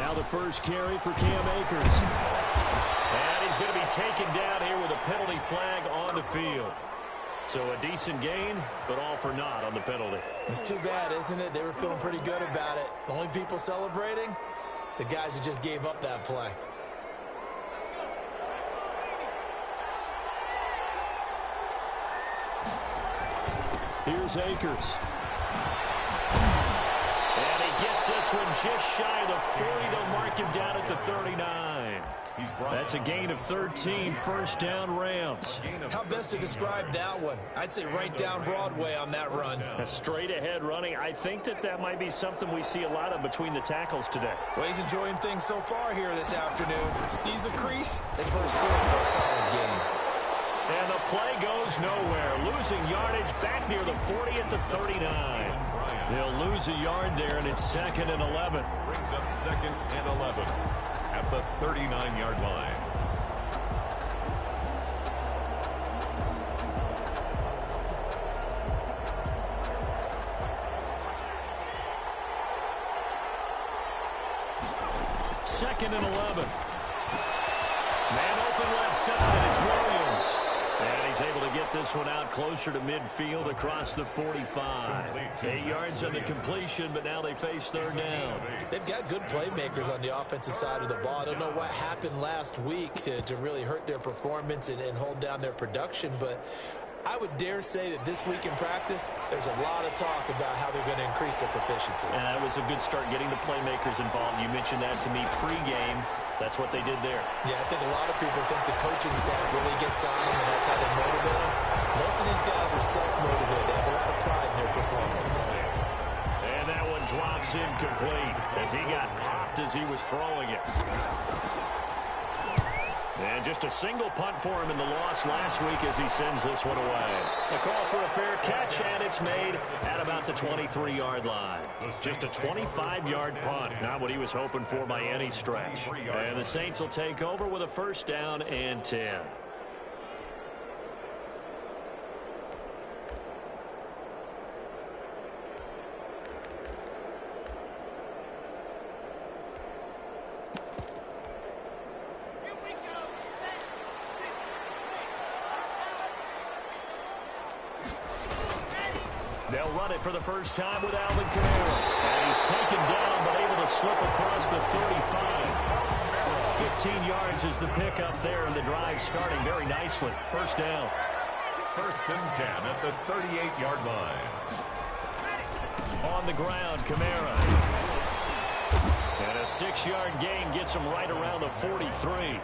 Now the first carry for Cam Akers. And he's going to be taken down here with a penalty flag on the field. So a decent gain, but all for naught on the penalty. It's too bad, isn't it? They were feeling pretty good about it. The only people celebrating, the guys who just gave up that play. Here's Akers. And he gets this one just shy of the 40. They'll mark him down at the 39. That's a gain of 13, first down Rams. How best to describe that one? I'd say right down Broadway on that run. A straight ahead running. I think that might be something we see a lot of between the tackles today. Well, he's enjoying things so far here this afternoon. Sees a crease, they burst through it for a solid game. And the play goes nowhere. Losing yardage back near the 40 at the 39. They'll lose a yard there, and it's 2nd and 11. Brings up 2nd and 11 at the 39-yard line. Second and 11. Man open left side. It's Williams. And he's able to get this one out closer to midfield across the 45. 8 yards on the completion, but now they face third down. They've got good playmakers on the offensive side of the ball. I don't know what happened last week to really hurt their performance and hold down their production, but I would dare say that this week in practice, there's a lot of talk about how they're going to increase their proficiency. And that was a good start, getting the playmakers involved. You mentioned that to me pregame. That's what they did there. Yeah, I think a lot of people think the coaching staff really gets on them, and that's how they motivate them. Most of these guys are self-motivated. They have a lot of pride in their performance. And that one drops incomplete as he got popped as he was throwing it. And just a single punt for him in the loss last week as he sends this one away. A call for a fair catch, and it's made at about the 23-yard line. Just a 25-yard punt, not what he was hoping for by any stretch. And the Saints will take over with a first down and 10. They'll run it for the first time with Alvin Kamara. And he's taken down, but able to slip across the 35. 15 yards is the pickup there, and the drive starting very nicely. First down. 1st and 10 at the 38-yard line. On the ground, Kamara. And a 6-yard gain gets him right around the 43.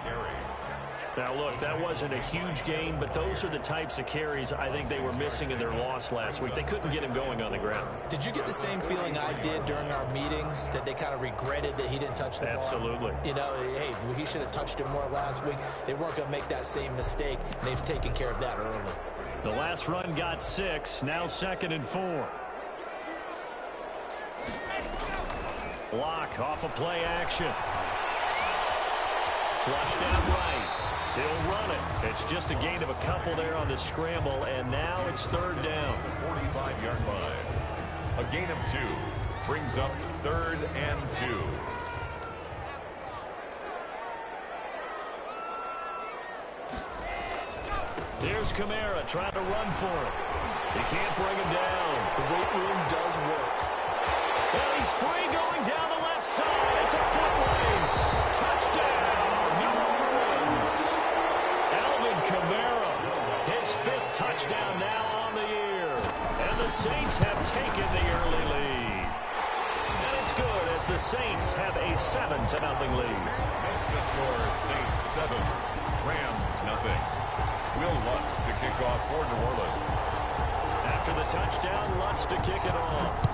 Now, look, that wasn't a huge gain, but those are the types of carries I think they were missing in their loss last week. They couldn't get him going on the ground. Did you get the same feeling I did during our meetings, that they kind of regretted that he didn't touch the ball? Absolutely. You know, hey, he should have touched it more last week. They weren't going to make that same mistake, and they've taken care of that early. The last run got 6, now 2nd and 4. Block off of play action. Flushed out right. He'll run it. It's just a gain of a couple there on the scramble, and now it's third down. The 45-yard line. A gain of 2 brings up 3rd and 2. Here's Kamara trying to run for it. He can't bring him down. The weight room does work. Well, he's free going down the left side. It's a foot race. Touchdown, New Orleans. Alvin Kamara, his 5th touchdown now on the year. And the Saints have taken the early lead. And it's good as the Saints have a 7-0 lead. Makes the score Saints 7, Rams 0. Will Lutz to kick off for New Orleans. After the touchdown, Lutz to kick it off.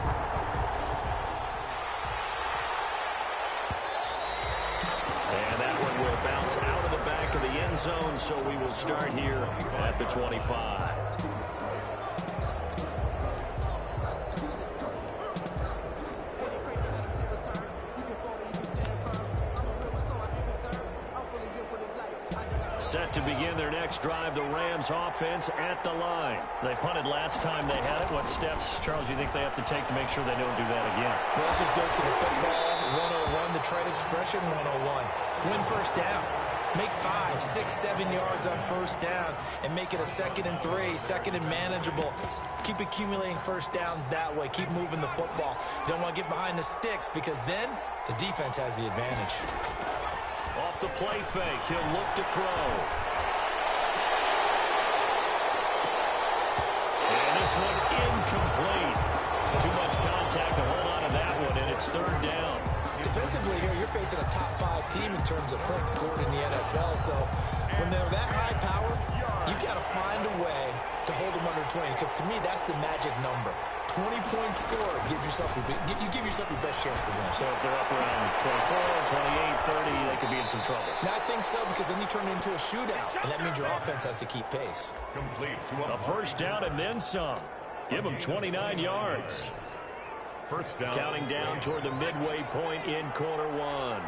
And that one will bounce out of the back of the end zone, so we will start here at the 25. Set to begin their next drive, the Rams offense at the line. They punted last time they had it. What steps, Charles, you think they have to take to make sure they don't do that again? Well, let's just go to the football 101, the trade expression 101. Win first down. Make 5, 6, 7 yards on first down and make it a 2nd and 3, 2nd and manageable. Keep accumulating first downs that way. Keep moving the football. You don't want to get behind the sticks because then the defense has the advantage. Off the play fake, he'll look to throw. And this one incomplete. Too much contact to hold on to that one, and it's 3rd down. Defensively here, you're facing a top 5 team in terms of points scored in the NFL. So when they're that high power, you've got to find a way to hold them under 20. Because to me, that's the magic number. 20 points scored gives yourself you give yourself your best chance to win. So if they're up around 24, 28, 30, they could be in some trouble. I think so, because then you turn it into a shootout, and that means your offense has to keep pace. Complete to A first down and then some. Give them 29 yards. First down. Counting down toward the midway point in quarter 1.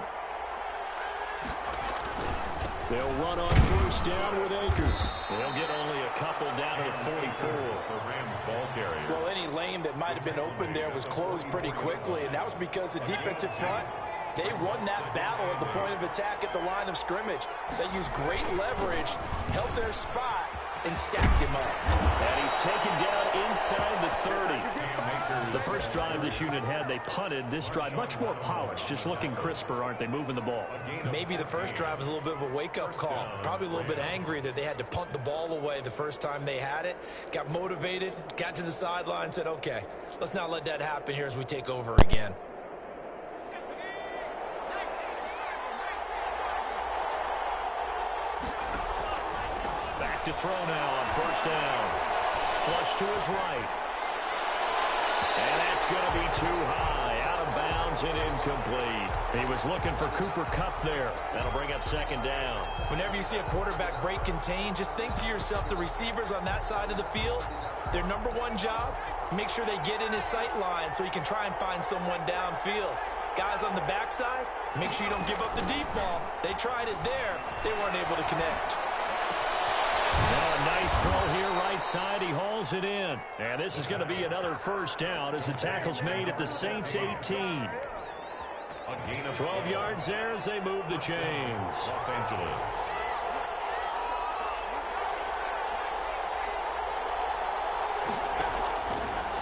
They'll run on first down with Akers. They'll get only a couple down to the 44. The Rams ball carrier. Well, any lane that might have been open there was closed pretty quickly, and that was because the defensive front, they won that battle at the point of attack at the line of scrimmage. They used great leverage, held their spot, and stacked him up. And he's taken down inside the 30. The first drive this unit had, they punted. This drive, much more polished, just looking crisper, aren't they, moving the ball? Maybe the first drive was a little bit of a wake-up call. Probably a little bit angry that they had to punt the ball away the first time they had it. Got motivated, got to the sideline, said, okay, let's not let that happen here as we take over again. Back to throw now on first down. Flush to his right. And that's going to be too high. Out of bounds and incomplete. He was looking for Cooper Kupp there. That'll bring up 2nd down. Whenever you see a quarterback break contain, just think to yourself, the receivers on that side of the field, their number one job, make sure they get in his sight line so he can try and find someone downfield. Guys on the backside, make sure you don't give up the deep ball. They tried it there. They weren't able to connect. Now a nice throw here right side. He hauls it in. And this is going to be another first down as the tackle's made at the Saints 18. 12 yards there as they move the chains. Los Angeles.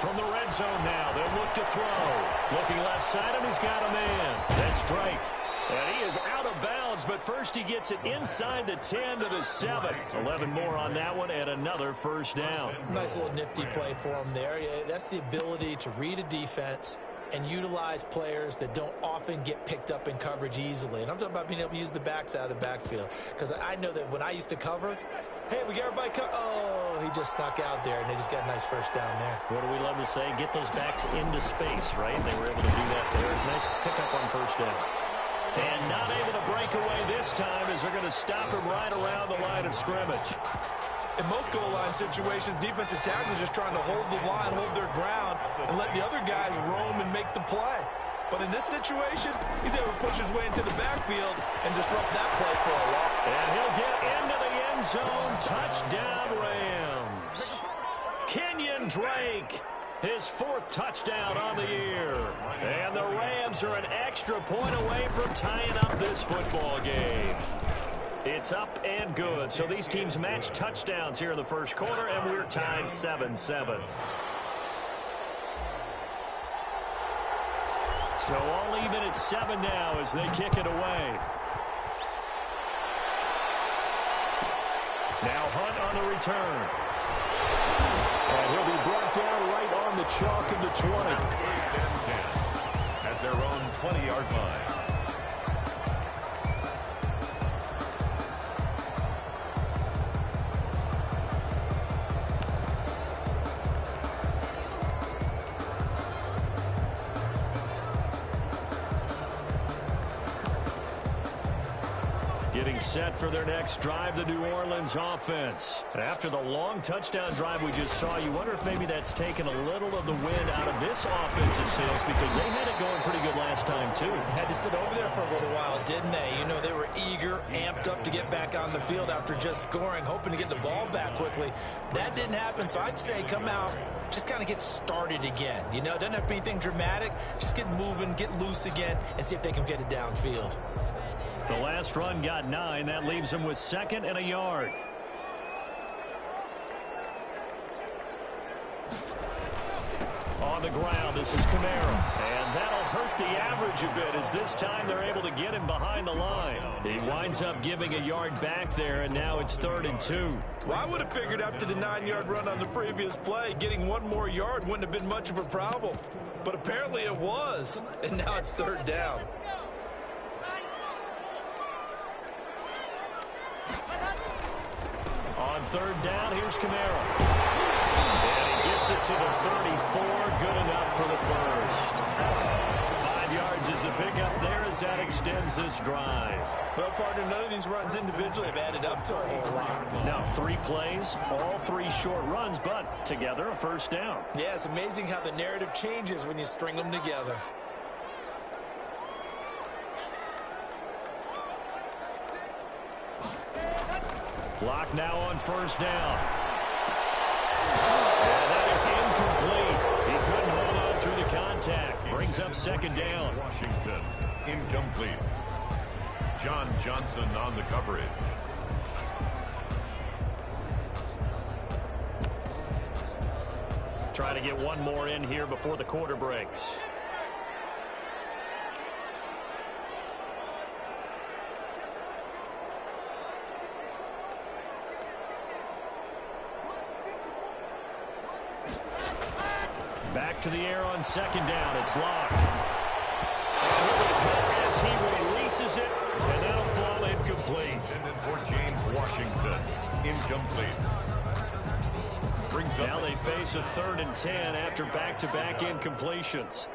From the red zone now, they'll look to throw. Looking left side, and he's got a man. That's Drake. And he is out of bounds, but first he gets it inside the 10 to the 7. 11 more on that one, and another first down. Nice little nifty play for him there. Yeah, that's the ability to read a defense and utilize players that don't often get picked up in coverage easily. And I'm talking about being able to use the backs out of the backfield. Because I know that when I used to cover, hey, we got everybody oh, he just snuck out there, and they just got a nice first down there. What do we love to say? Get those backs into space, right? They were able to do that there. Nice pickup on first down. And not able to break away this time as they're going to stop him right around the line of scrimmage. In most goal line situations, defensive tackles are just trying to hold the line, hold their ground, and let the other guys roam and make the play. But in this situation, he's able to push his way into the backfield and disrupt that play for a while. And he'll get into the end zone. Touchdown, Rams. Kenyon Drake, his 4th touchdown on the year. And the Rams are an extra point away from tying up this football game. It's up and good. So these teams match touchdowns here in the first quarter, and we're tied 7-7. So all even at 7 now as they kick it away. Now Hunt on the return. And he'll be brought down right on the chalk of the 20. First and 10 at their own 20-yard line. set for their next drive, the New Orleans offense. After the long touchdown drive we just saw, you wonder if maybe that's taken a little of the wind out of this offensive sails, because they had it going pretty good last time, too. Had to sit over there for a little while, didn't they? You know, they were eager, amped up to get back on the field after just scoring, hoping to get the ball back quickly. That didn't happen, so I'd say come out, just kind of get started again. You know, it doesn't have to be anything dramatic. Just get moving, get loose again, and see if they can get it downfield. The last run got 9. That leaves them with 2nd and a yard. On the ground, this is Kamara. And that'll hurt the average a bit, as this time they're able to get him behind the line. He winds up giving a yard back there, and now it's 3rd and 2. Well, I would have figured after the 9-yard run on the previous play, getting one more yard wouldn't have been much of a problem. But apparently it was, and now it's 3rd down. On 3rd down, here's Kamara. And he gets it to the 34. Good enough for the first. 5 yards is the pickup there as that extends this drive. Well, partner, none of these runs individually have added up to a whole lot. Now 3 plays, all 3 short runs, but together a first down. Yeah, it's amazing how the narrative changes when you string them together. Block now on 1st down. And that is incomplete. He couldn't hold on through the contact. Brings up 2nd down. Washington, incomplete. John Johnson on the coverage. Trying to get one more in here before the quarter breaks. Back to the air on 2nd down. It's Locke. And he'll be hit as he releases it, and that'll fall incomplete. Intended for James Washington. Incomplete. Brings up. Now they face a 3rd and 10 after back-to-back incompletions.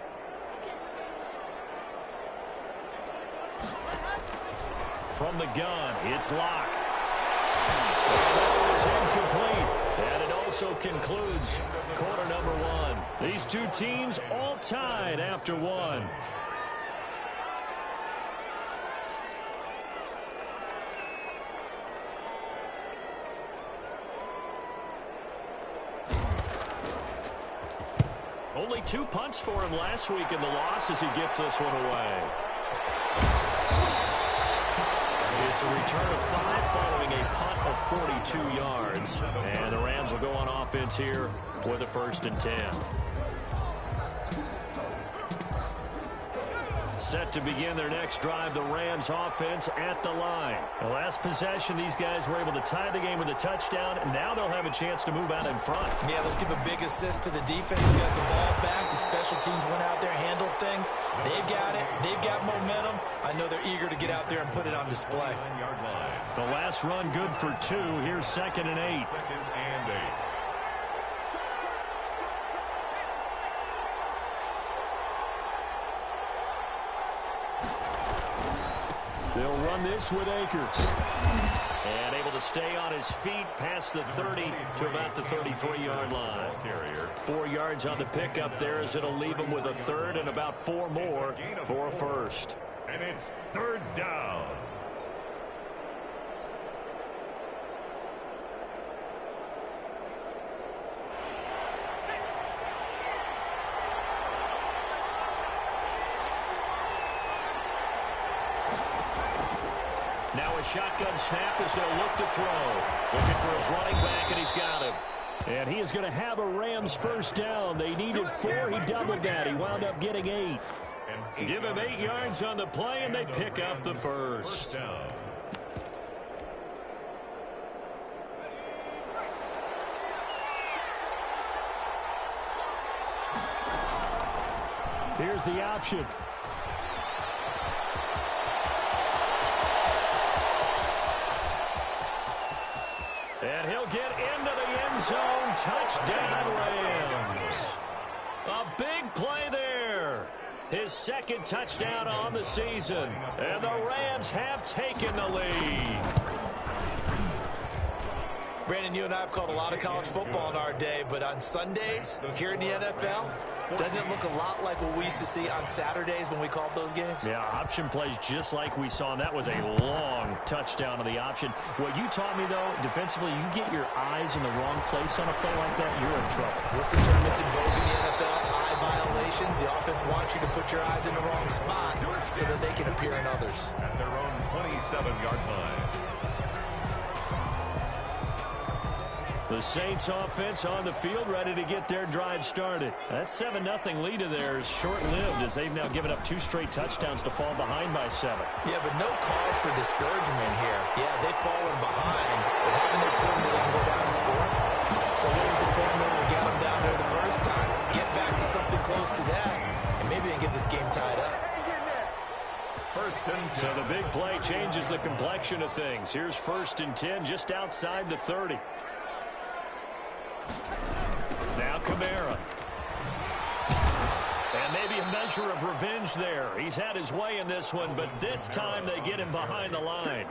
From the gun, it's Locke. And that is incomplete. And it also concludes quarter number 1. These two teams all tied after 1. Only 2 punts for him last week in the loss as he gets this one away. It's a return of 5 following a punt of 42 yards. And the Rams will go on offense here with a 1st and 10. Set to begin their next drive, the Rams offense at the line. The last possession, these guys were able to tie the game with a touchdown, and now they'll have a chance to move out in front. Yeah, let's give a big assist to the defense. We got the ball back. The special teams went out there, handled things. They've got it. They've got momentum. I know they're eager to get out there and put it on display. The last run good for 2. Here's 2nd and 8. 2nd and 8. They'll run this with Akers. And able to stay on his feet past the 30 to about the 33-yard line. 4 yards on the pickup there as it'll leave him with a 3rd and about 4 more for a 1st. And it's 3rd down. Now a shotgun snap as they'll look to throw. Looking for his running back, and he's got him. And he is going to have a Rams 1st down. They needed 4. He doubled that. He wound up getting 8. Give him 8 yards on the play, and they pick up the 1st. Here's the option. And he'll get into the end zone. Touchdown, Rams. A big play there. his second touchdown on the season. And the Rams have taken the lead. Brandon, you and I have called a lot of college football in our day, but on Sundays here in the NFL, doesn't it look a lot like what we used to see on Saturdays when we called those games? Yeah, option plays just like we saw, and that was a long touchdown of the option. What you taught me, though, defensively, you get your eyes in the wrong place on a play like that, you're in trouble. What's the term that's in vogue in the NFL? Eye violations. The offense wants you to put your eyes in the wrong spot so that they can appear in others. At their own 27-yard line. The Saints offense on the field, ready to get their drive started. That 7-0 lead of theirs short-lived as they've now given up 2 straight touchdowns to fall behind by 7. Yeah, but no cause for discouragement here. Yeah, they've fallen behind, but haven't they proven that they can go down and score? So what was the formula to get them down there the first time? Get back to something close to that, and maybe they get this game tied up. First and 10. So the big play changes the complexion of things. Here's 1st and 10 just outside the 30. Now Kamara. And maybe a measure of revenge there. He's had his way in this one, but this time they get him behind the line.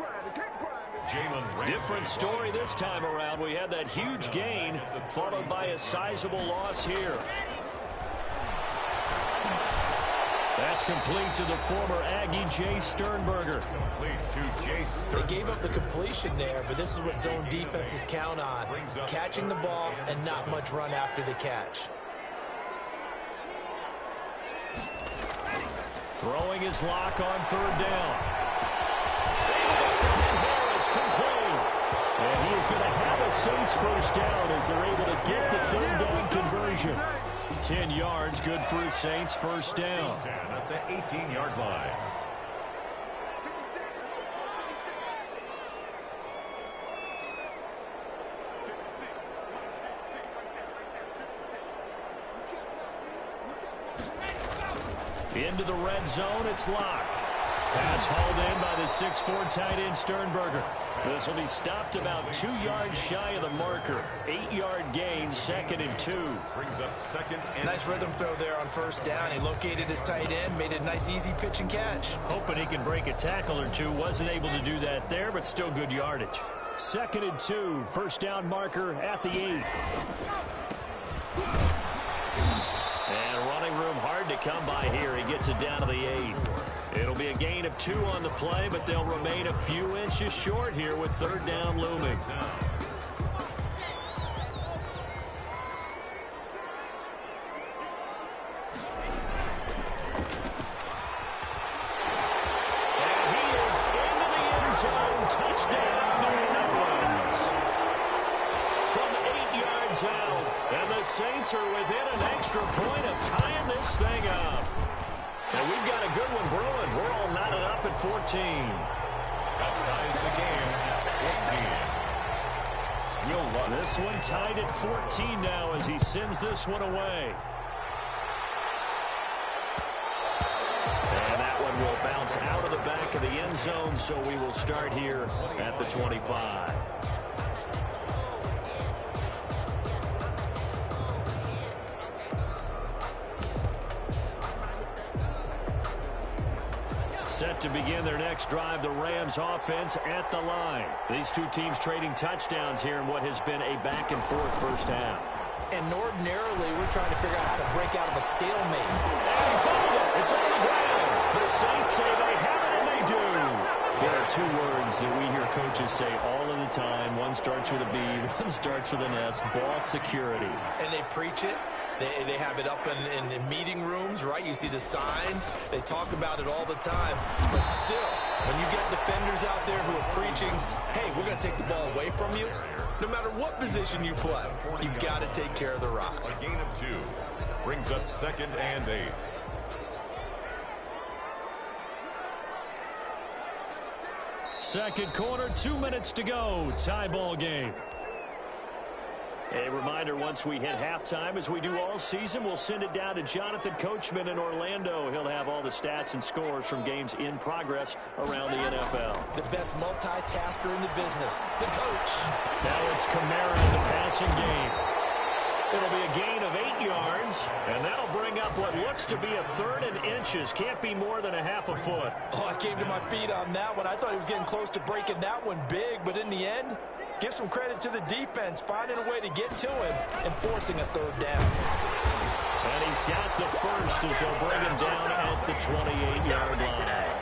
Different story this time around. We had that huge gain followed by a sizable loss here. That's complete to the former Aggie, Jay Sternberger. They gave up the completion there, but this is what zone defenses count on. Catching the ball and not much run after the catch. Throwing his lock on 3rd down. Harris complete. And he is going to have a Saints first down as they're able to get the 3rd down conversion. 10 yards, good for a Saints first down. 10 at the 18-yard line. Into the red zone, it's Locke. Pass hauled in by the 6'4" tight end Sternberger. This will be stopped about 2 yards shy of the marker. 8-yard gain, 2nd and 2. Brings up 2nd and Nice rhythm throw there on 1st down. He located his tight end, made it a nice easy pitch and catch. Hoping he can break a tackle or two. Wasn't able to do that there, but still good yardage. 2nd and 2, 1st down marker at the 8. And running room hard to come by here. He gets it down to the 8. It'll be a gain of 2 on the play, but they'll remain a few inches short here with 3rd down looming. And he is into the end zone. Touchdown, New Orleans. From 8 yards out. And the Saints are within an extra point of tying this thing up. And we've got a good one brewing. We're all knotted up at 14. that ties the game. 14. Will Lutz. This one tied at 14 now as he sends this one away. And that one will bounce out of the back of the end zone, so we will start here at the 25. Set to begin their next drive, the Rams offense at the line. These two teams trading touchdowns here in what has been a back-and-forth first half. And ordinarily, we're trying to figure out how to break out of a stalemate. And he found it. It's on the ground. The Saints say they have it, and they do. There are 2 words that we hear coaches say all of the time. One starts with a B, one starts with an S, ball security. And they preach it. They have it up in meeting rooms, right? You see the signs. They talk about it all the time. But still, when you get defenders out there who are preaching, hey, we're going to take the ball away from you, no matter what position you play, you've got to take care of the rock. A gain of 2. Brings up 2nd and 8. Second quarter, 2 minutes to go. Tie ball game. A reminder, once we hit halftime, as we do all season, we'll send it down to Jonathan Coachman in Orlando. He'll have all the stats and scores from games in progress around the NFL. The best multitasker in the business, the coach. Now it's Kamara in the passing game. It'll be a gain of 8 yards, and that'll bring up what looks to be a 3rd and inches. Can't be more than a half a foot. Oh, I came to my feet on that one. I thought he was getting close to breaking that one big, but in the end, give some credit to the defense, finding a way to get to him and forcing a 3rd down. And he's got the first as they'll bring him down at the 28-yard line.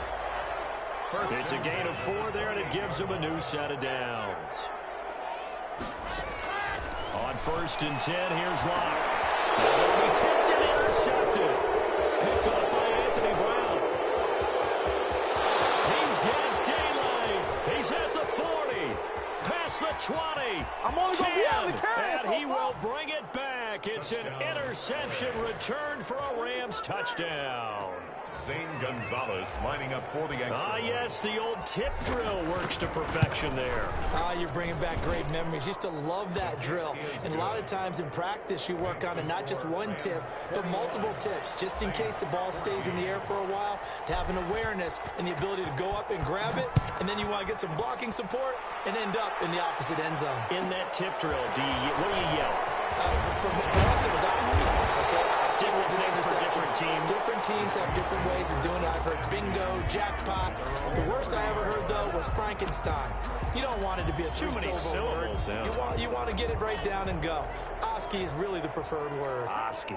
It's a gain of 4 there, and it gives him a new set of downs. On 1st and 10, here's Locke. It'll be tipped and intercepted. Picked up by Anthony Brown. He's got daylight. He's at the 40. Past the 20. I'm only 10. And he will bring it back. It's an interception return for a Rams touchdown. Zane Gonzalez lining up for the extra. Yes, the old tip drill works to perfection there. You're bringing back great memories. Used to love that drill. And a lot of times in practice, you work on it, not just one tip, but multiple tips, just in case the ball stays in the air for a while, to have an awareness and the ability to go up and grab it, and then you want to get some blocking support and end up in the opposite end zone. In that tip drill, what do you yell? For us, it was Oski. Okay, Different names for different teams. Different teams have different ways of doing it. I've heard bingo, jackpot. The worst I ever heard, though, was Frankenstein. You don't want it to be a too many syllables. Yeah. You want to get it right down and go. Oski is really the preferred word. Oski.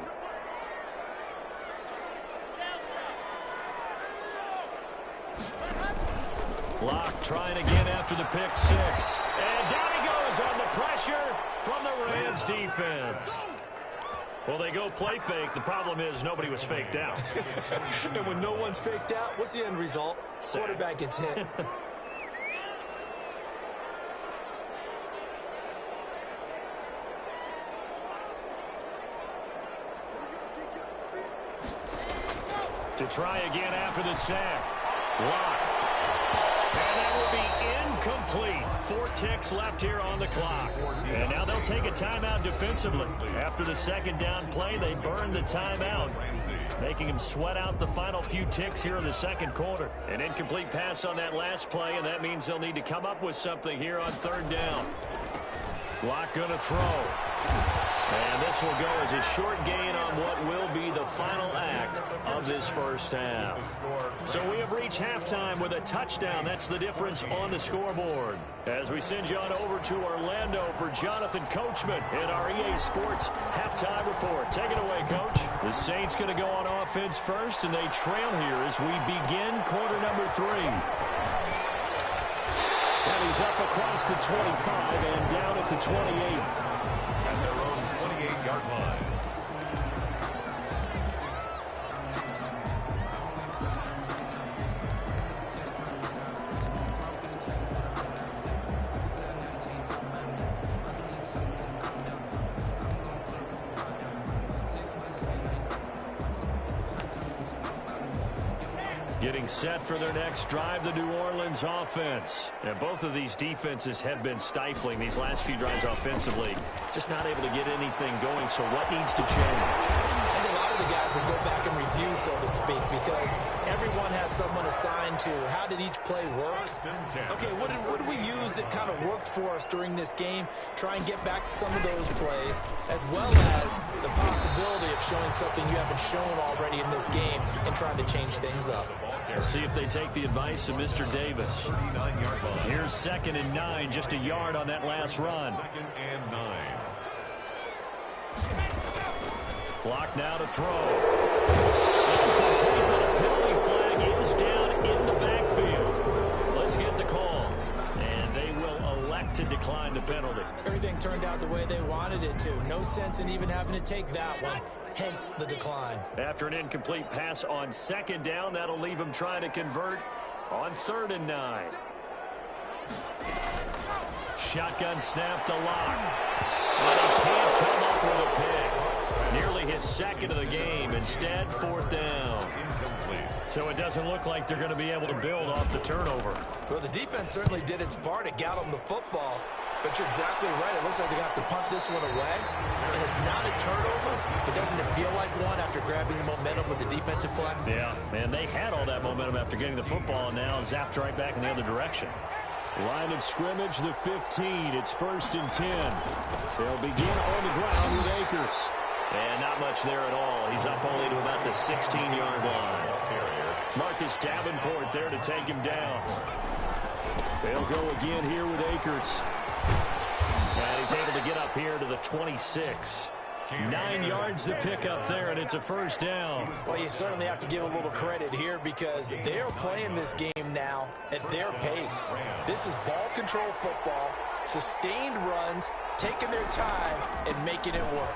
Locke trying again after the pick 6. And down he goes on the pressure from the Rams defense. Well, they go play fake. The problem is nobody was faked out. And when no one's faked out, what's the end result? Quarterback gets hit. To try again after the sack. Locke. And that will be incomplete. 4 ticks left here on the clock. And now they'll take a timeout defensively. After the 2nd down play, they burn the timeout, making him sweat out the final few ticks here in the 2nd quarter. An incomplete pass on that last play, and that means they'll need to come up with something here on 3rd down. Locke going to throw. And this will go as a short gain on what will be the final act of this first half. So we have reached halftime with a touchdown. That's the difference on the scoreboard. As we send you on over to Orlando for Jonathan Coachman in our EA Sports halftime report. Take it away, Coach. The Saints going to go on offense first, and they trail here as we begin quarter number 3. And he's up across the 25 and down at the 28. At their own 28-yard line. Getting set for their next drive, the New Orleans offense. And both of these defenses have been stifling these last few drives offensively. Just not able to get anything going, so what needs to change? I think a lot of the guys will go back and review, so to speak, because everyone has someone assigned to how did each play work. Okay, what did we use that kind of worked for us during this game? Try and get back to some of those plays, as well as the possibility of showing something you haven't shown already in this game and trying to change things up. We'll see if they take the advice of Mr. Davis. Here's 2nd and 9, just a yard on that last run. 2nd and 9. Block now to throw. Incomplete, but a penalty flag is down in the backfield. Let's get the call. And they will elect to decline the penalty. Everything turned out the way they wanted it to. No sense in even having to take that one. Hence the decline. After an incomplete pass on 2nd down, that'll leave him trying to convert on 3rd and 9. Shotgun snap to Locke. But he can't come up with a pick. Nearly his 2nd of the game. Instead, 4th down. Incomplete. So it doesn't look like they're going to be able to build off the turnover. Well, the defense certainly did its part. It got them the football. But you're exactly right. It looks like they're going to have to punt this one away. And it's not a turnover, but doesn't it feel like one after grabbing the momentum with the defensive play? Yeah, man, they had all that momentum after getting the football and now zapped right back in the other direction. Line of scrimmage, the 15. It's 1st and 10. They'll begin on the ground with Akers. And not much there at all. He's up only to about the 16-yard line. Marcus Davenport there to take him down. They'll go again here with Akers. And he's able to get up here to the 26. 9 yards to pick up there, and it's a 1st down. Well, you certainly have to give a little credit here because they're playing this game now at their pace. This is ball control football, sustained runs, taking their time, and making it work.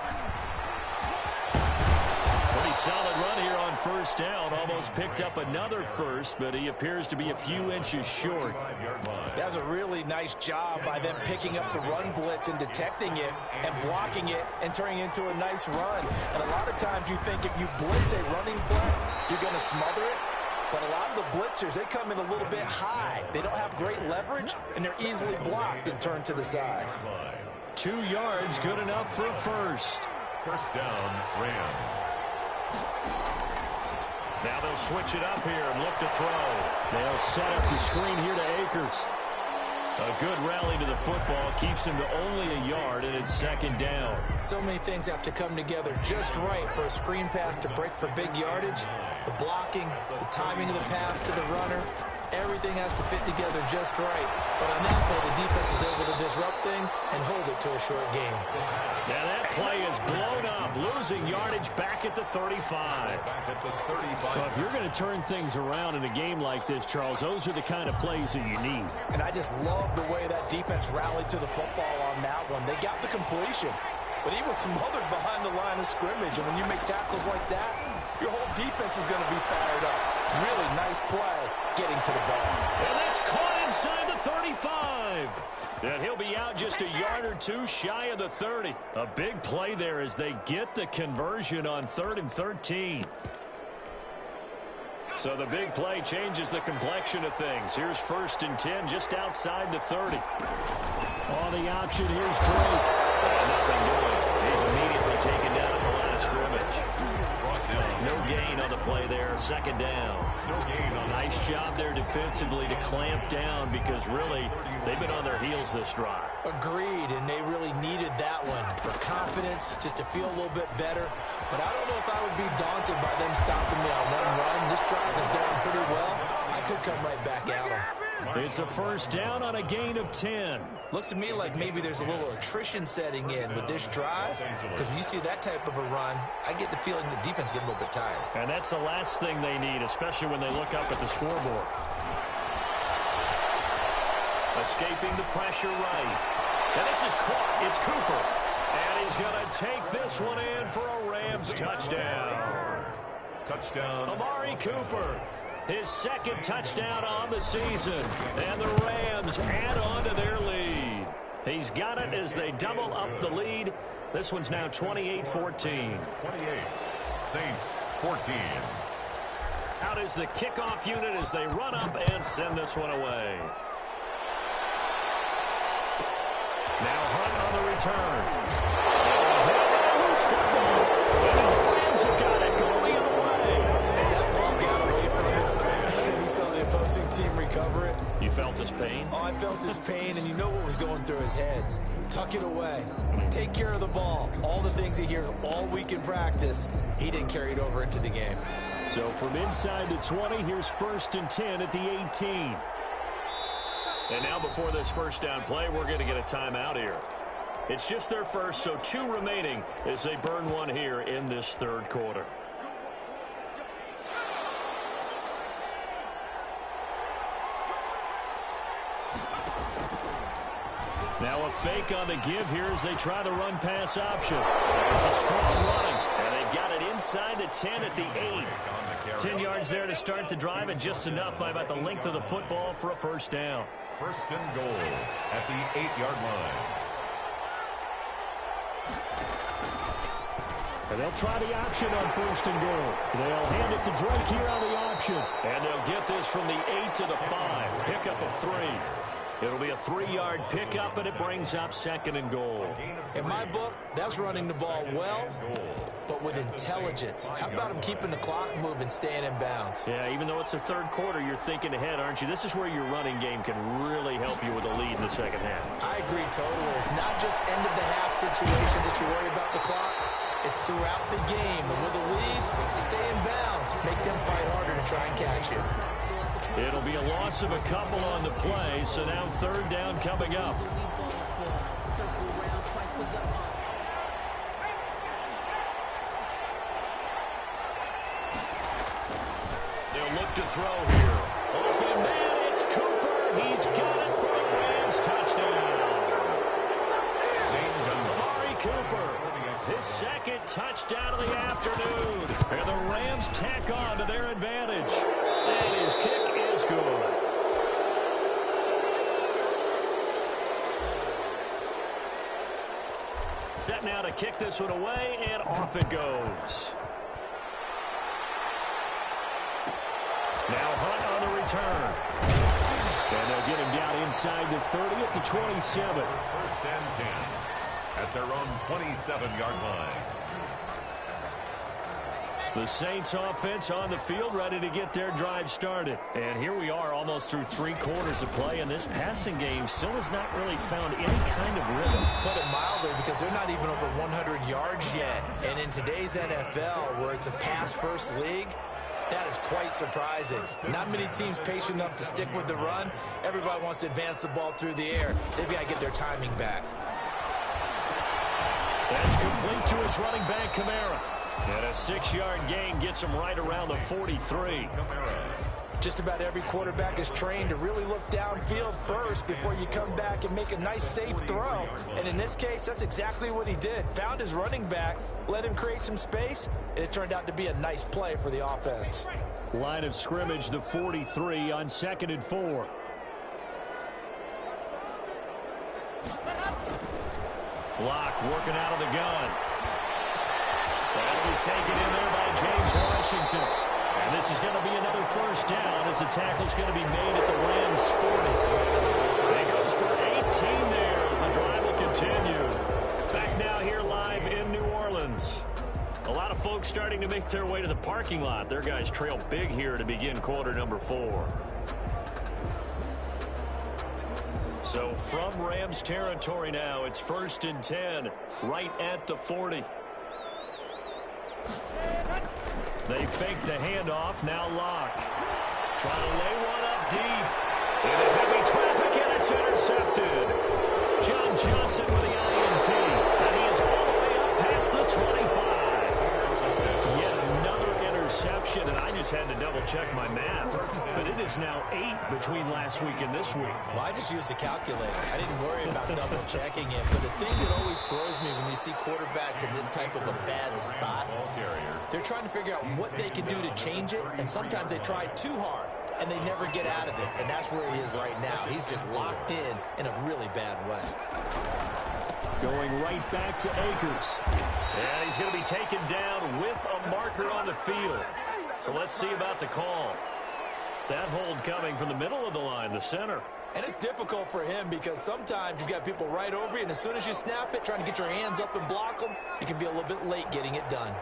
Pretty solid run here on 1st down. Almost picked up another first, but he appears to be a few inches short. That was a really nice job by them picking up the run blitz and detecting it and blocking it and turning it into a nice run. And a lot of times you think if you blitz a running play, you're going to smother it. But a lot of the blitzers, they come in a little bit high. They don't have great leverage, and they're easily blocked and turned to the side. 2 yards, good enough for a first. 1st down, Rams. Now they'll switch it up here and look to throw. They'll set up the screen here to Akers. A good rally to the football keeps him to only a yard, and it's 2nd down. So many things have to come together just right for a screen pass to break for big yardage. The blocking, the timing of the pass to the runner, everything has to fit together just right. But on that play, the defense was able to disrupt things and hold it to a short game. Now that play is blown up, losing yardage back at the 35. Well, if you're going to turn things around in a game like this, Charles, those are the kind of plays that you need. And I just love the way that defense rallied to the football on that one. They got the completion, but he was smothered behind the line of scrimmage. And when you make tackles like that, your whole defense is going to be fired up. Really nice play getting to the ball. And that's caught inside the 35. And he'll be out just a yard or two shy of the 30. A big play there as they get the conversion on 3rd and 13. So the big play changes the complexion of things. Here's 1st and 10 just outside the 30. On the option, here's Drake. Nothing doing. He's immediately taken down at the line of scrimmage. No gain on the play there. 2nd down. Nice job there defensively to clamp down because really they've been on their heels this drive. Agreed, and they really needed that one for confidence, just to feel a little bit better. But I don't know if I would be daunted by them stopping me on one run. This drive is going pretty well. I could come right back at them. It's a 1st down on a gain of 10. Looks to me like maybe there's a little attrition setting in with this drive, because when you see that type of a run, I get the feeling the defense getting a little bit tired. And that's the last thing they need, especially when they look up at the scoreboard. Escaping the pressure right. And this is caught. It's Cooper. And he's going to take this one in for a Rams touchdown. Touchdown. Amari Cooper. His 2nd touchdown on the season. And the Rams add on to their lead. He's got it as they double up the lead. This one's now 28-14. 28. Saints 14. Out is the kickoff unit as they run up and send this one away. Now Hunt on the return. And the Rams have got it going the other way. As that ball got away from him, and he saw the opposing team recover it. You felt his pain? Oh, I felt his pain, and you know what was going through his head. Tuck it away. Take care of the ball. All the things he hears all week in practice, he didn't carry it over into the game. So from inside the 20, here's 1st and 10 at the 18. And now before this 1st down play, we're going to get a timeout here. It's just their first, so 2 remaining as they burn one here in this 3rd quarter. Now a fake on the give here as they try the run-pass option. It's a strong running, and they've got it inside the 10 at the 8. 10 yards there to start the drive, and just enough by about the length of the football for a 1st down. 1st and goal at the 8-yard line. And they'll try the option on 1st and goal. They'll hand it to Drake here on the option. And they'll get this from the 8 to the 5. Pick up of 3. It'll be a 3-yard pickup, and it brings up 2nd and goal. In my book, that's running the ball well, but with intelligence. How about him keeping the clock moving, staying in bounds? Yeah, even though it's the third quarter, you're thinking ahead, aren't you? This is where your running game can really help you with a lead in the second half. I agree totally. It's not just end-of-the-half situations that you worry about the clock. It's throughout the game. And with a lead, stay in bounds. Make them fight harder to try and catch you. It'll be a loss of a couple on the play, so now 3rd down coming up. They'll look to throw here. Open man, it's Cooper. He's got it for the Rams. Touchdown. Amari Cooper, his 2nd touchdown of the afternoon. And the Rams tack on to their advantage. And his kick is good. Set now to kick this one away, and off it goes. Now Hunt on the return. And they'll get him down inside the 30 at the 27. 1st and 10 at their own 27-yard line. The Saints offense on the field, ready to get their drive started. And here we are almost through 3 quarters of play, and this passing game still has not really found any kind of rhythm. Put it mildly, because they're not even over 100 yards yet. And in today's NFL, where it's a pass-first league, that is quite surprising. Not many teams patient enough to stick with the run. Everybody wants to advance the ball through the air. They've got to get their timing back. That's complete to his running back, Kamara. And a 6-yard gain gets him right around the 43. Just about every quarterback is trained to really look downfield first before you come back and make a nice, safe throw. And in this case, that's exactly what he did. Found his running back, let him create some space, and it turned out to be a nice play for the offense. Line of scrimmage, the 43 on 2nd and 4. Locke working out of the gun. That'll be taken in there by James Washington. And this is going to be another 1st down as the tackle's going to be made at the Rams 40. And he goes for 18 there as the drive will continue. Back now here live in New Orleans. A lot of folks starting to make their way to the parking lot. Their guys trail big here to begin quarter number 4. So from Rams territory now, it's 1st and 10, right at the 40. They fake the handoff, now Locke. Trying to lay one up deep. Into heavy traffic, and it's intercepted. John Johnson with the INT, and he is all the way up past the 25. Yet another interception, and I just had to double-check my math. But it is now 8 between last week and this week. Well, I just used a calculator. I didn't worry about double-checking it. But the thing that always throws me when you see quarterbacks in this type of a bad spot, they're trying to figure out what they can do to change it, and sometimes they try too hard, and they never get out of it. And that's where he is right now. He's just locked in a really bad way. Going right back to Akers. And he's going to be taken down with a marker on the field. So let's see about the call. That hold coming from the middle of the line, the center. And it's difficult for him because sometimes you've got people right over you, and as soon as you snap it, trying to get your hands up and block them, you can be a little bit late getting it done.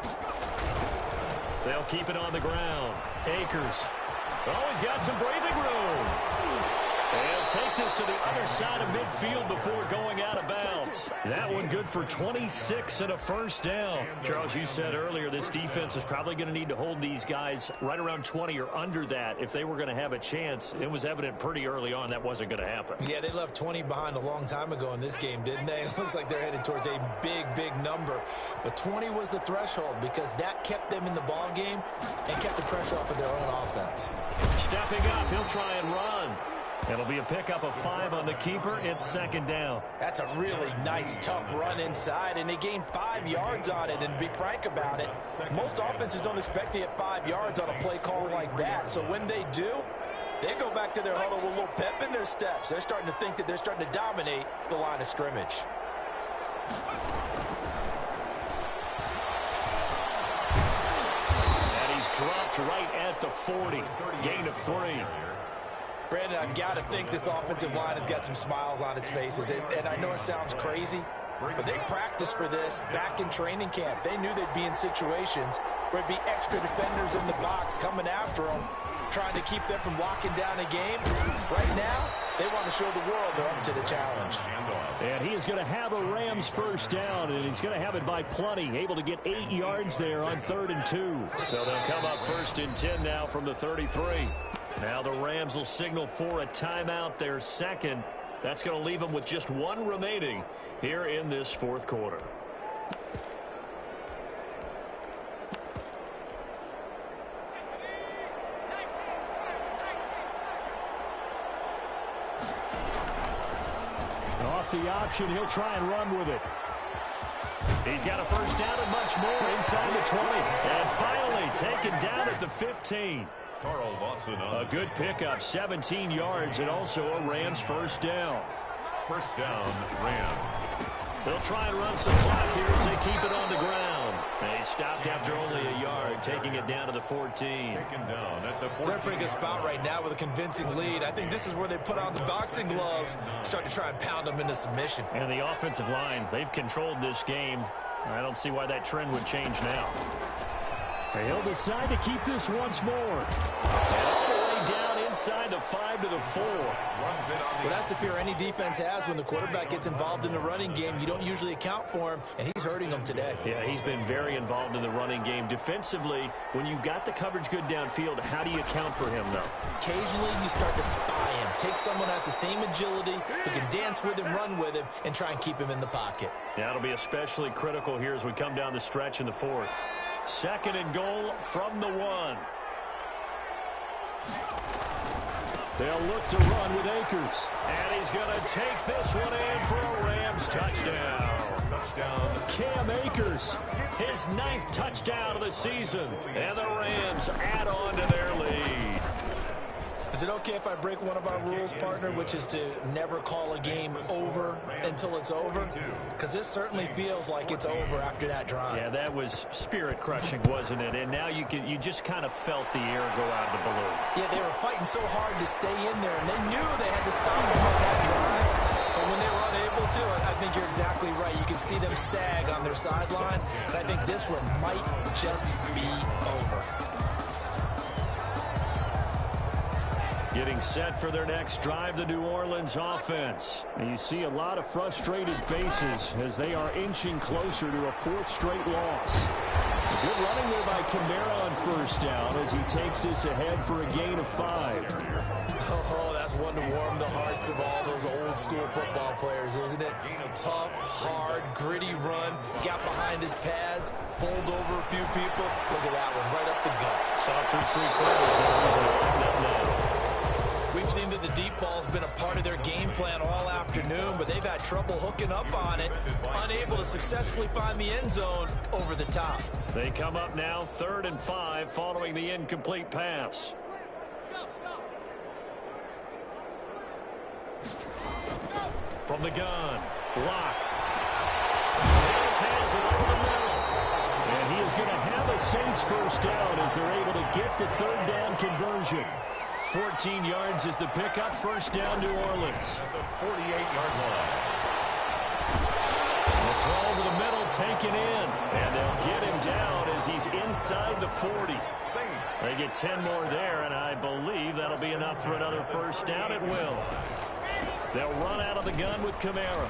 They'll keep it on the ground. Akers. Oh, he's got some breathing room. And take this to the other side of midfield before going out of bounds. That one good for 26 and a 1st down. Charles, you said earlier this defense is probably going to need to hold these guys right around 20 or under that if they were going to have a chance. It was evident pretty early on that wasn't going to happen. Yeah, they left 20 behind a long time ago in this game, didn't they? It looks like they're headed towards a big, big number. But 20 was the threshold because that kept them in the ball game and kept the pressure off of their own offense. Stepping up, he'll try and run. It'll be a pickup of 5 on the keeper. It's 2nd down. That's a really nice, tough run inside, and they gained 5 yards on it. And to be frank about it, most offenses don't expect to get 5 yards on a play call like that. So when they do, they go back to their huddle with a little pep in their steps. They're starting to think that they're starting to dominate the line of scrimmage. And he's dropped right at the 40. Gain of 3. Brandon, I've got to think this offensive line has got some smiles on its faces. And I know it sounds crazy, but they practiced for this back in training camp. They knew they'd be in situations where it'd be extra defenders in the box coming after them, trying to keep them from locking down a game. Right now, they want to show the world they're up to the challenge. And he is going to have a Rams first down, and he's going to have it by plenty, able to get 8 yards there on 3rd and 2. So they'll come up 1st and 10 now from the 33. Now the Rams will signal for a timeout, their second. That's going to leave them with just 1 remaining here in this 4th quarter. Off the option, he'll try and run with it. He's got a first down and much more inside the 20. And finally taken down at the 15. Carl Lawson on. A good pickup, 17 yards, and also a Rams first down. First down, Rams. They'll try and run some clock here as they keep it on the ground. They stopped after only a yard, taking it down to the 14. Taken down at the 14. They're in a pretty good spot right now with a convincing lead. I think this is where they put on the boxing gloves, start to try and pound them into submission. And the offensive line, they've controlled this game. I don't see why that trend would change now. He'll decide to keep this once more. And all the way down inside the 5 to the 4. Well, that's the fear any defense has when the quarterback gets involved in the running game. You don't usually account for him, and he's hurting them today. Yeah, he's been very involved in the running game. Defensively, when you got the coverage good downfield, how do you account for him, though? Occasionally, you start to spy him. Take someone that has the same agility, who can dance with him, run with him, and try and keep him in the pocket. Yeah, it'll be especially critical here as we come down the stretch in the 4th. 2nd and goal from the 1. They'll look to run with Akers. And he's going to take this one in for a Rams touchdown. Touchdown. Cam Akers, his 9th touchdown of the season. And the Rams add on to their lead. Is it okay if I break one of our rules, partner, which is to never call a game over until it's over? Because this certainly feels like it's over after that drive. Yeah, that was spirit-crushing, wasn't it? And now you just kind of felt the air go out of the balloon. Yeah, they were fighting so hard to stay in there, and they knew they had to stop them on that drive. But when they were unable to, I think you're exactly right. You can see them sag on their sideline, and I think this one might just be over. Getting set for their next drive, the New Orleans offense. And you see a lot of frustrated faces as they are inching closer to a 4th straight loss. A good running there by Kamara on first down as he takes this ahead for a gain of 5. Oh, that's one to warm the hearts of all those old school football players, isn't it? Tough, hard, gritty run, got behind his pads, bowled over a few people. Look at that one, right up the gut. Saw through 3 quarters, no reason to end up now. We've seen that the deep ball's been a part of their game plan all afternoon, but they've had trouble hooking up on it, unable to successfully find the end zone over the top. They come up now 3rd and 5 following the incomplete pass. From the gun, Locke. Has it over the middle. And he is going to have a Saints first down as they're able to get the 3rd down conversion. 14 yards is the pickup. First down, New Orleans. At the 48-yard line. The throw over the middle, taken in. And they'll get him down as he's inside the 40. They get 10 more there, and I believe that'll be enough for another first down. It will. They'll run out of the gun with Kamara.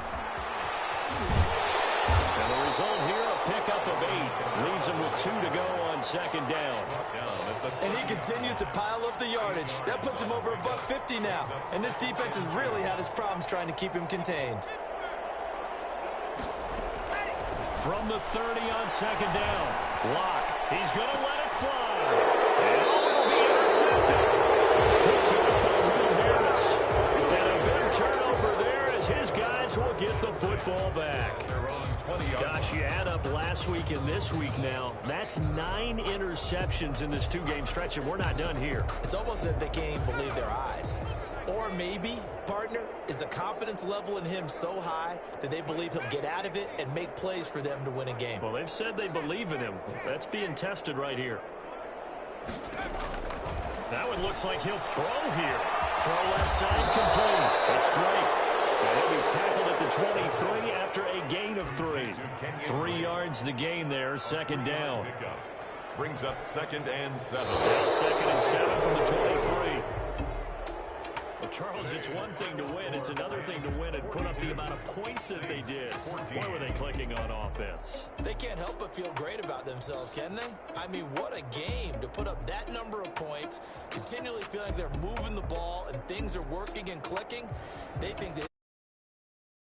And the result here, a pickup of 8. Leaves him with 2 to go on 2nd down. And he continues to pile up the yardage. That puts him over $150 now. And this defense has really had its problems trying to keep him contained. From the 30 on 2nd down. Locke. He's going to let it fly. And it'll be intercepted. Picked up by Will Harris. And a big turnover there as his guys will get the football back. Gosh, you add up last week and this week now. That's 9 interceptions in this 2-game stretch, and we're not done here. It's almost as if they can't even believe their eyes. Or maybe, partner, is the confidence level in him so high that they believe he'll get out of it and make plays for them to win a game. Well, they've said they believe in him. That's being tested right here. That one looks like he'll throw here. Throw left side, complete. It's Drake. And he'll be tackled at the 23 after a gain of 3. 3 yards the gain there, second down. Brings up 2nd and 7. Now 2nd and 7 from the 23. Well, Charles, it's one thing to win. It's another thing to win and put up the amount of points that they did. Boy, were they clicking on offense. They can't help but feel great about themselves, can they? I mean, what a game to put up that number of points, continually feeling like they're moving the ball and things are working and clicking. They think that